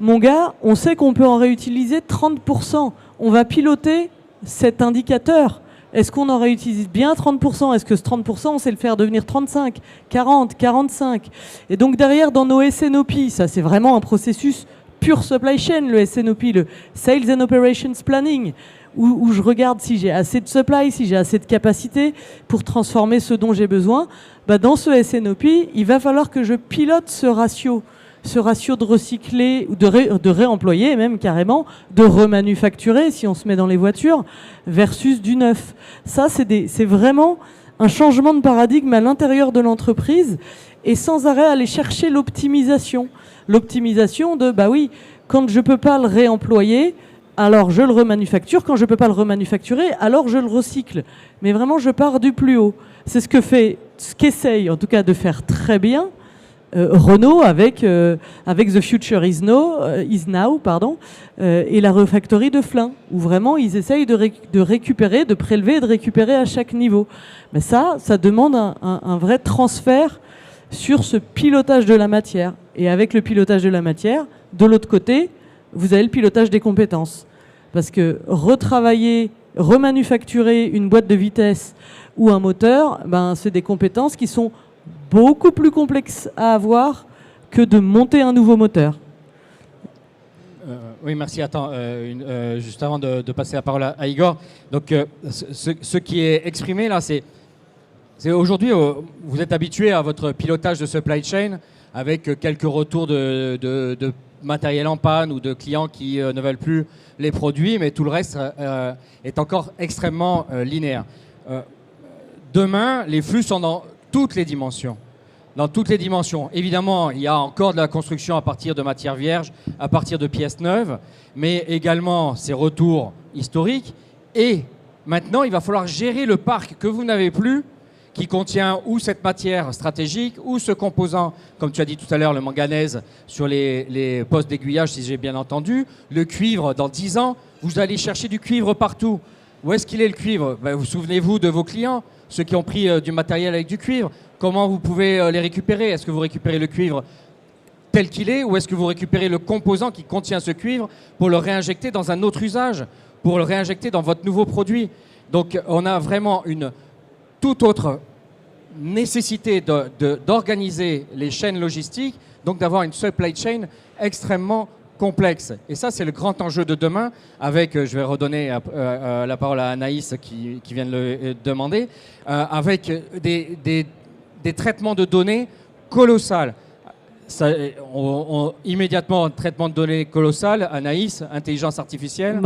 mon gars, on sait qu'on peut en réutiliser 30%, on va piloter cet indicateur. Est-ce qu'on en réutilise bien 30%? Est-ce que ce 30%, on sait le faire devenir 35, 40, 45? Et donc derrière, dans nos SNOP, ça c'est vraiment un processus pur supply chain, le SNOP, le Sales and Operations Planning, où je regarde si j'ai assez de supply, si j'ai assez de capacité pour transformer ce dont j'ai besoin. Bah dans ce SNOP, il va falloir que je pilote ce ratio de recycler, ou de réemployer même carrément, de remanufacturer si on se met dans les voitures, versus du neuf. Ça, c'est vraiment un changement de paradigme à l'intérieur de l'entreprise et sans arrêt aller chercher l'optimisation. L'optimisation de, bah oui, quand je ne peux pas le réemployer, alors je le remanufacture. Quand je ne peux pas le remanufacturer, alors je le recycle. Mais vraiment, je pars du plus haut. C'est ce qu'essaye en tout cas de faire très bien Renault avec The Future is Now, et la refactory de Flins, où vraiment ils essayent de récupérer, de prélever et de récupérer à chaque niveau. Mais ça demande un vrai transfert sur ce pilotage de la matière. Et avec le pilotage de la matière, de l'autre côté, vous avez le pilotage des compétences. Parce que retravailler, remanufacturer une boîte de vitesse ou un moteur, c'est des compétences qui sont beaucoup plus complexe à avoir que de monter un nouveau moteur. Oui, merci. Attends, juste avant de passer la parole à Igor. Donc, ce qui est exprimé là, c'est aujourd'hui, vous êtes habitué à votre pilotage de supply chain avec quelques retours de matériel en panne ou de clients qui ne veulent plus les produits, mais tout le reste est encore extrêmement linéaire. Demain, les flux sont dans toutes les dimensions. Dans toutes les dimensions. Évidemment, il y a encore de la construction à partir de matières vierges, à partir de pièces neuves, mais également ces retours historiques. Et maintenant, il va falloir gérer le parc que vous n'avez plus, qui contient ou cette matière stratégique, ou ce composant, comme tu as dit tout à l'heure, le manganèse sur les postes d'aiguillage, si j'ai bien entendu, le cuivre dans 10 ans, vous allez chercher du cuivre partout. Où est-ce qu'il est le cuivre? Vous souvenez-vous de vos clients, ceux qui ont pris du matériel avec du cuivre? Comment vous pouvez les récupérer? Est-ce que vous récupérez le cuivre tel qu'il est, ou est-ce que vous récupérez le composant qui contient ce cuivre pour le réinjecter dans un autre usage, pour le réinjecter dans votre nouveau produit? Donc on a vraiment une toute autre nécessité d'organiser les chaînes logistiques, donc d'avoir une supply chain extrêmement complexe. Et ça, c'est le grand enjeu de demain avec, je vais redonner la parole à Anaïs qui vient de le demander, avec des traitements de données colossales. Immédiatement, traitement de données colossal, Anaïs, intelligence artificielle.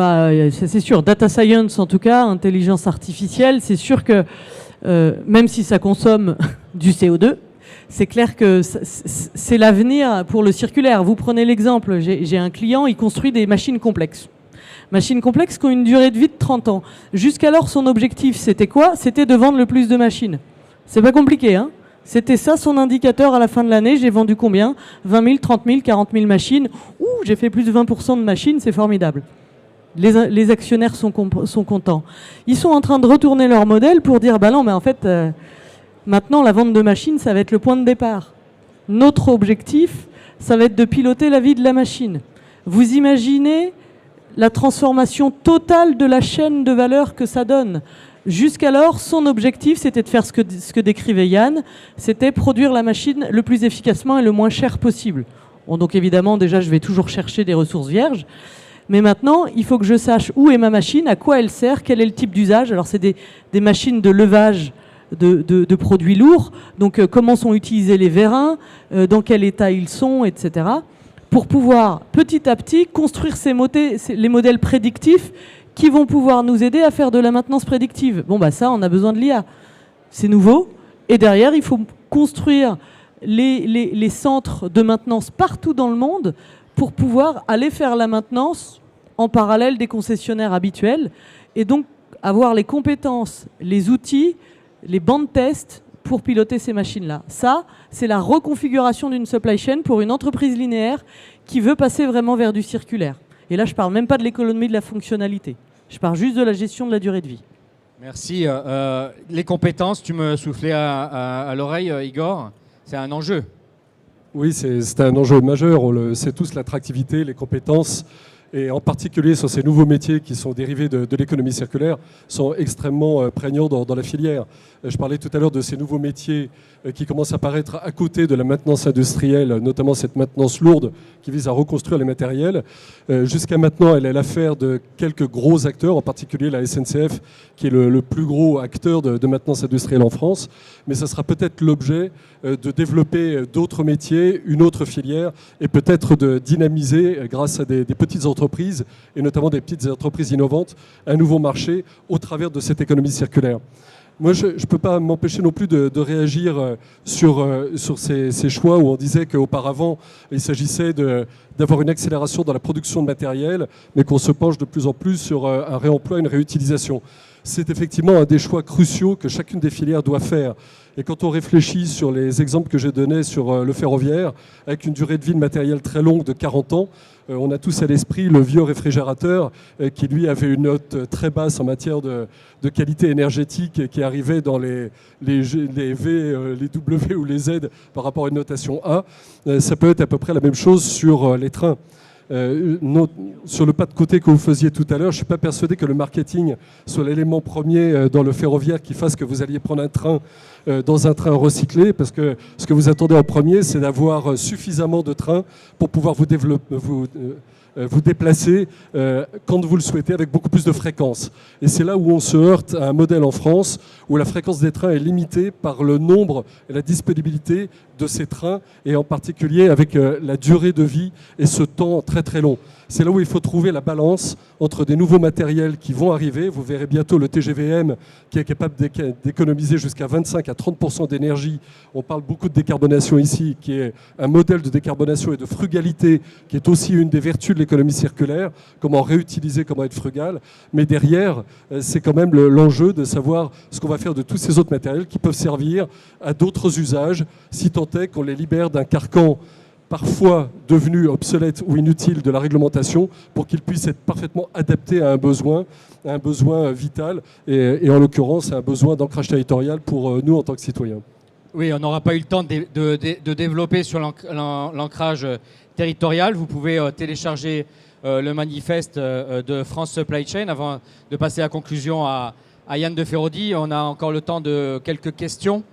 C'est sûr, data science en tout cas, intelligence artificielle, c'est sûr que même si ça consomme du CO2, c'est clair que c'est l'avenir pour le circulaire. Vous prenez l'exemple, j'ai un client, il construit des machines complexes. Machines complexes qui ont une durée de vie de 30 ans. Jusqu'alors, son objectif, c'était quoi? C'était de vendre le plus de machines. C'est pas compliqué, hein? C'était ça son indicateur à la fin de l'année. J'ai vendu combien? 20 000, 30 000, 40 000 machines. Ouh, j'ai fait plus de 20% de machines, c'est formidable. Les actionnaires sont contents. Ils sont en train de retourner leur modèle pour dire, bah non, mais en fait, maintenant, la vente de machines, ça va être le point de départ. Notre objectif, ça va être de piloter la vie de la machine. Vous imaginez la transformation totale de la chaîne de valeur que ça donne. Jusqu'alors, son objectif, c'était de faire ce que décrivait Yann, c'était produire la machine le plus efficacement et le moins cher possible. Bon, donc évidemment, déjà, je vais toujours chercher des ressources vierges. Mais maintenant, il faut que je sache où est ma machine, à quoi elle sert, quel est le type d'usage. Alors, c'est des machines de levage de produits lourds. Donc, comment sont utilisés les vérins, dans quel état ils sont, etc. Pour pouvoir, petit à petit, construire les modèles prédictifs qui vont pouvoir nous aider à faire de la maintenance prédictive. Bon, bah ça, on a besoin de l'IA. C'est nouveau. Et derrière, il faut construire les centres de maintenance partout dans le monde pour pouvoir aller faire la maintenance en parallèle des concessionnaires habituels et donc avoir les compétences, les outils, les bancs de test pour piloter ces machines-là. Ça, c'est la reconfiguration d'une supply chain pour une entreprise linéaire qui veut passer vraiment vers du circulaire. Et là, je ne parle même pas de l'économie de la fonctionnalité. Je parle juste de la gestion de la durée de vie. Merci. Les compétences, tu me soufflais à l'oreille, Igor, c'est un enjeu. Oui, c'est un enjeu majeur. On le sait tous, l'attractivité, les compétences, et en particulier sur ces nouveaux métiers qui sont dérivés de l'économie circulaire, sont extrêmement prégnants dans la filière. Je parlais tout à l'heure de ces nouveaux métiers qui commencent à apparaître à côté de la maintenance industrielle, notamment cette maintenance lourde qui vise à reconstruire les matériels. Jusqu'à maintenant, elle est l'affaire de quelques gros acteurs, en particulier la SNCF, qui est le plus gros acteur de maintenance industrielle en France. Mais ça sera peut-être l'objet de développer d'autres métiers, une autre filière, et peut-être de dynamiser, grâce à des petites entreprises, et notamment des petites entreprises innovantes, un nouveau marché au travers de cette économie circulaire. Moi, je ne peux pas m'empêcher non plus de réagir sur ces choix où on disait qu'auparavant, il s'agissait d'avoir une accélération dans la production de matériel, mais qu'on se penche de plus en plus sur un réemploi, une réutilisation. C'est effectivement un des choix cruciaux que chacune des filières doit faire. Et quand on réfléchit sur les exemples que j'ai donnés sur le ferroviaire, avec une durée de vie de matériel très longue de 40 ans, on a tous à l'esprit le vieux réfrigérateur qui, lui, avait une note très basse en matière de qualité énergétique, qui arrivait dans les V, les W ou les Z par rapport à une notation A. Ça peut être à peu près la même chose sur les trains. Sur le pas de côté que vous faisiez tout à l'heure, je ne suis pas persuadé que le marketing soit l'élément premier dans le ferroviaire qui fasse que vous alliez prendre un train dans un train recyclé, parce que ce que vous attendez en premier, c'est d'avoir suffisamment de trains pour pouvoir vous déplacer quand vous le souhaitez, avec beaucoup plus de fréquence. Et c'est là où on se heurte à un modèle en France où la fréquence des trains est limitée par le nombre et la disponibilité de ces trains, et en particulier avec la durée de vie et ce temps très très long. C'est là où il faut trouver la balance entre des nouveaux matériels qui vont arriver. Vous verrez bientôt le TGVM qui est capable d'économiser jusqu'à 25 à 30% d'énergie. On parle beaucoup de décarbonation ici, qui est un modèle de décarbonation et de frugalité, qui est aussi une des vertus de l'économie circulaire, comment réutiliser, comment être frugal. Mais derrière, c'est quand même l'enjeu de savoir ce qu'on va faire de tous ces autres matériels qui peuvent servir à d'autres usages, si tant est qu'on les libère d'un carcan parfois devenu obsolète ou inutile de la réglementation, pour qu'ils puissent être parfaitement adaptés à un besoin vital, et en l'occurrence à un besoin d'ancrage territorial pour nous en tant que citoyens. Oui, on n'aura pas eu le temps de développer sur l'ancrage territorial. Vous pouvez télécharger le manifeste de France Supply Chain avant de passer à la conclusion à Yann de Feraudy. On a encore le temps de quelques questions,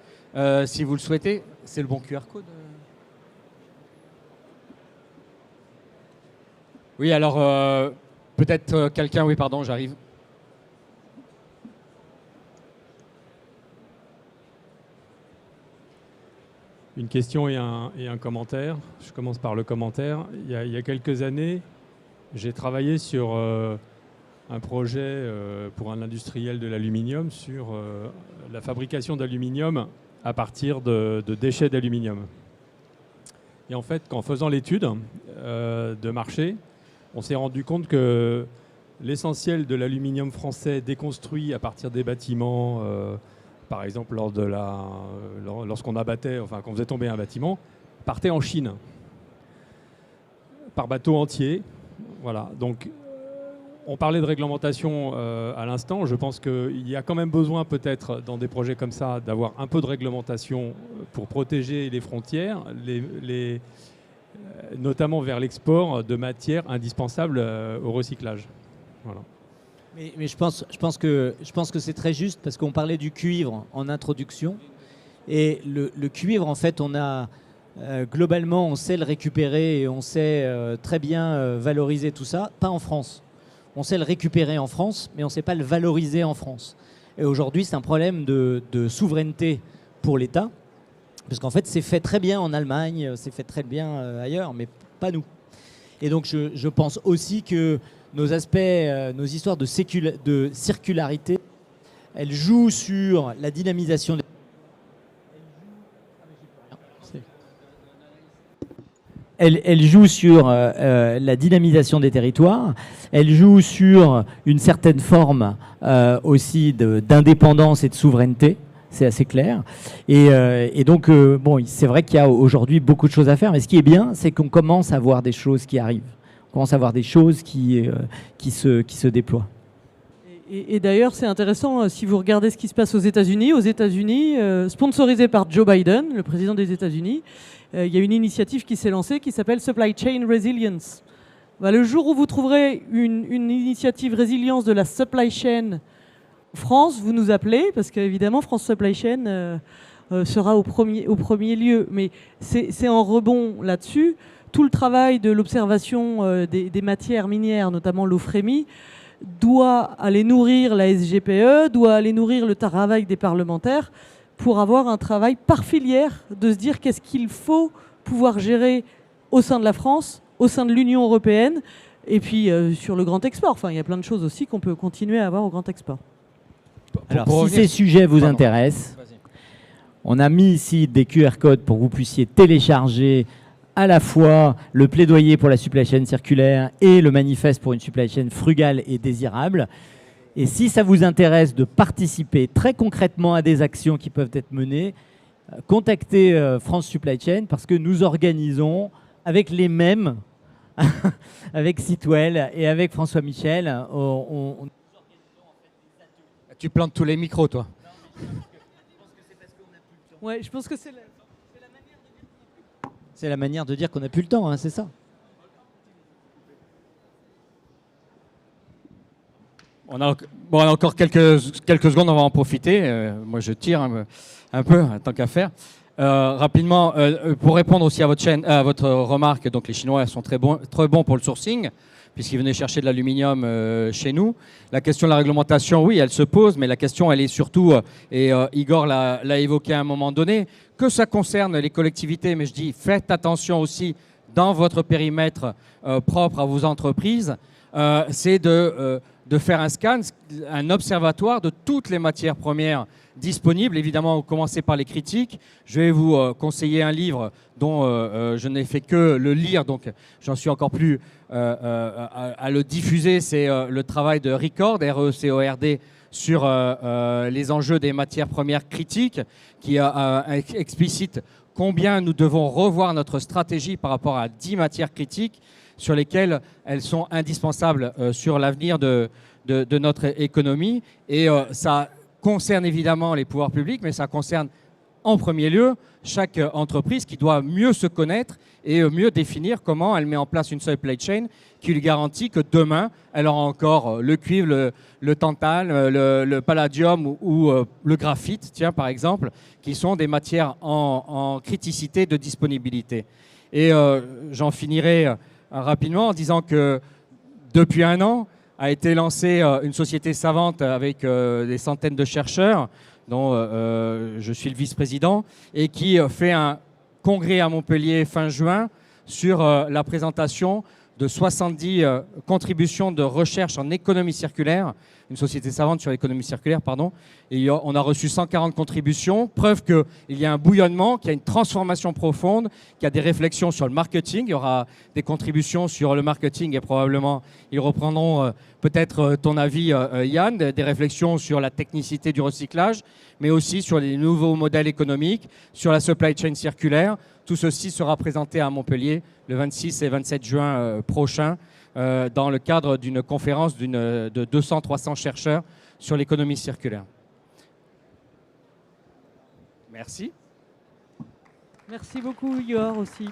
si vous le souhaitez. C'est le bon QR code ? Oui, alors peut-être quelqu'un, oui, pardon, j'arrive. Une question et un commentaire. Je commence par le commentaire. Il y a quelques années, j'ai travaillé sur un projet pour un industriel de l'aluminium sur la fabrication d'aluminium à partir de déchets d'aluminium. Et en fait, en faisant l'étude de marché, on s'est rendu compte que l'essentiel de l'aluminium français déconstruit à partir des bâtiments, par exemple lorsqu'on abattait, enfin qu'on faisait tomber un bâtiment, partait en Chine, par bateau entier. Voilà. Donc, on parlait de réglementation à l'instant. Je pense qu'il y a quand même besoin, peut-être, dans des projets comme ça, d'avoir un peu de réglementation pour protéger les frontières, notamment vers l'export de matières indispensables au recyclage. Voilà. Mais je pense que c'est très juste, parce qu'on parlait du cuivre en introduction. Et le cuivre, en fait, on a globalement, on sait le récupérer et on sait très bien valoriser tout ça. Pas en France. On sait le récupérer en France, mais on ne sait pas le valoriser en France. Et aujourd'hui, c'est un problème de souveraineté pour l'État, parce qu'en fait, c'est fait très bien en Allemagne, c'est fait très bien ailleurs, mais pas nous. Et donc, je pense aussi que nos aspects, nos histoires de circularité, elles jouent sur la dynamisation des... Elle joue sur la dynamisation des territoires, elle joue sur une certaine forme aussi d'indépendance et de souveraineté, c'est assez clair. Et donc, bon, c'est vrai qu'il y a aujourd'hui beaucoup de choses à faire, mais ce qui est bien, c'est qu'on commence à voir des choses qui arrivent, on commence à voir des choses qui se déploient. Et d'ailleurs, c'est intéressant, si vous regardez ce qui se passe aux États-Unis, sponsorisé par Joe Biden, le président des États-Unis, il y a une initiative qui s'est lancée qui s'appelle Supply Chain Resilience. Le jour où vous trouverez une initiative résilience de la supply chain France, vous nous appelez, parce qu'évidemment, France Supply Chain sera au premier lieu. Mais c'est en rebond là-dessus. Tout le travail de l'observation des matières minières, notamment l'OFREMI, doit aller nourrir la SGPE, doit aller nourrir le travail des parlementaires pour avoir un travail par filière, de se dire qu'est-ce qu'il faut pouvoir gérer au sein de la France, au sein de l'Union européenne, et puis sur le grand export. Enfin, il y a plein de choses aussi qu'on peut continuer à avoir au grand export. Alors, si ces sujets vous intéressent, on a mis ici des QR codes pour que vous puissiez télécharger à la fois le plaidoyer pour la supply chain circulaire et le manifeste pour une supply chain frugale et désirable. Et si ça vous intéresse de participer très concrètement à des actions qui peuvent être menées, contactez France Supply Chain, parce que nous organisons avec les mêmes, avec Sitwell et avec François Michel, Tu plantes tous les micros, toi. Ouais, je pense que c'est la manière de dire qu'on n'a plus le temps, hein, c'est ça. On a encore quelques secondes, on va en profiter. Moi, je tire un peu, tant qu'à faire. Rapidement, pour répondre aussi à votre remarque, donc les Chinois sont très bons pour le sourcing, puisqu'ils venaient chercher de l'aluminium chez nous. La question de la réglementation, oui, elle se pose, mais la question, elle est surtout, et Igor l'a évoqué à un moment donné, que ça concerne les collectivités, mais je dis, faites attention aussi dans votre périmètre propre à vos entreprises, c'est de faire un scan, un observatoire de toutes les matières premières disponibles. Évidemment, commencez par les critiques. Je vais vous conseiller un livre dont je n'ai fait que le lire, donc j'en suis encore plus à le diffuser. C'est le travail de Record, R-E-C-O-R-D, sur les enjeux des matières premières critiques, qui explicite combien nous devons revoir notre stratégie par rapport à 10 matières critiques sur lesquelles elles sont indispensables sur l'avenir de notre économie. Et ça concerne évidemment les pouvoirs publics, mais ça concerne en premier lieu chaque entreprise qui doit mieux se connaître et mieux définir comment elle met en place une supply chain qui lui garantit que demain, elle aura encore le cuivre, le tantale, le palladium ou le graphite, tiens, par exemple, qui sont des matières en criticité de disponibilité. Et j'en finirai rapidement en disant que depuis un an a été lancée une société savante avec des centaines de chercheurs, dont je suis le vice-président, et qui fait un congrès à Montpellier fin juin sur la présentation de 70 contributions de recherche en économie circulaire, une société savante sur l'économie circulaire, pardon. Et on a reçu 140 contributions, preuve qu'il y a un bouillonnement, qu'il y a une transformation profonde, qu'il y a des réflexions sur le marketing. Il y aura des contributions sur le marketing et probablement ils reprendront peut-être ton avis, Yann, des réflexions sur la technicité du recyclage, mais aussi sur les nouveaux modèles économiques, sur la supply chain circulaire. Tout ceci sera présenté à Montpellier le 26 et 27 juin prochain dans le cadre d'une conférence de 200-300 chercheurs sur l'économie circulaire. Merci. Merci beaucoup, Igor, aussi.